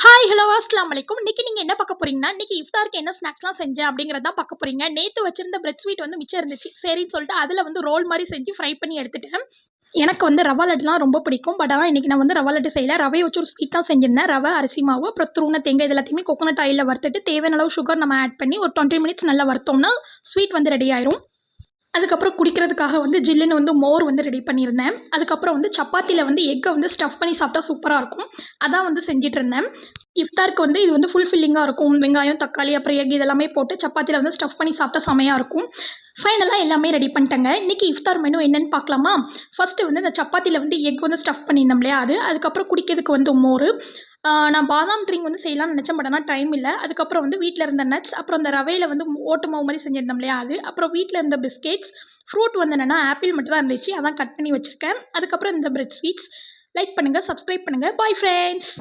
Hi hello அஸ்லாம் வலைக்கும். இன்றைக்கி நீங்கள் என்ன பார்க்க போகிறீங்கன்னா, இன்றைக்கி இஃப்தாருக்கு என்ன ஸ்நாக்ஸ்லாம் செஞ்சேன் அப்படிங்கிறத தான் பார்க்க போகிறீங்க. நேற்று வச்சிருந்த பிரெட் ஸ்வீட் வந்து மிச்சம் இருந்துச்சு. சரின்னு சொல்லிட்டு அதில் வந்து ரோல் மாதிரி செஞ்சு ஃப்ரை பண்ணி எடுத்துட்டேன். எனக்கு வந்து ரவா லட்டுலாம் ரொம்ப பிடிக்கும். பட் ஆனால் இன்றைக்கி நான் வந்து ரவா லட்டு செய்யலை. ரவையை வச்சு ஒரு ஸ்வீட் தான் செஞ்சிருந்தேன். ரவை, அரிசி மாவு, அப்புறம் துருவன தேங்காய் இது எல்லாத்தையுமே கோகோனட் ஆயிலில் வறுத்துட்டு தேவையான அளவு சுகர் நம்ம ஆட் பண்ணி ஒரு 20 மினிட்ஸ் நல்லா வறுத்தோம்னா ஸ்வீட் வந்து ரெடி ஆயிரும். அதுக்கப்புறம் குடிக்கிறதுக்காக வந்து ஜில்லுன்னு வந்து மோர் வந்து ரெடி பண்ணியிருந்தேன். அதுக்கப்புறம் வந்து சப்பாத்தியில் வந்து எக்கை வந்து ஸ்டஃப் பண்ணி சாப்பிட்டா சூப்பராக இருக்கும். அதான் வந்து செஞ்சுட்டு இருந்தேன். இஃப்தாருக்கு வந்து இது வந்து ஃபுல் ஃபில்லிங்காக இருக்கும். வெங்காயம், தக்காளி, அப்புறம் எக் இதெல்லாமே போட்டு சப்பாத்தியில் வந்து ஸ்டஃப் பண்ணி சாப்பிட்டா செமையாக இருக்கும். ஃபைனலாக எல்லாமே ரெடி பண்ணிட்டேங்க. இன்றைக்கி இஃப்தார் மெனு என்னென்னு பார்க்கலாமா? ஃபஸ்ட்டு வந்து இந்த சப்பாத்தியில் வந்து எக் வந்து ஸ்டஃப் பண்ணியிருந்தோம் இல்லையா அது. அதுக்கப்புறம் குடிக்கிறதுக்கு வந்து மோர். நான் பாதாம் ட்ரிங்க் வந்து செய்யலாம்னு நினச்சேன். பட் ஆனால் டைம் இல்லை. அதுக்கப்புறம் வந்து வீட்டில் இருந்த நட்ஸ், அப்புறம் இந்த ரவையில் வந்து ஓட்டு மாவு மாதிரி செஞ்சுருந்தோம் இல்லையா அது. அப்புறம் வீட்டில் இருந்த பிஸ்கெட்ஸ், ஃப்ரூட் வந்து என்னென்னா ஆப்பிள் மட்டும் தான் இருந்துச்சு. அதான் கட் பண்ணி வச்சுருக்கேன். அதுக்கப்புறம் இந்த பிரெட் ஸ்வீட்ஸ். லைக் பண்ணுங்கள், சப்ஸ்கிரைப் பண்ணுங்கள். Bye friends.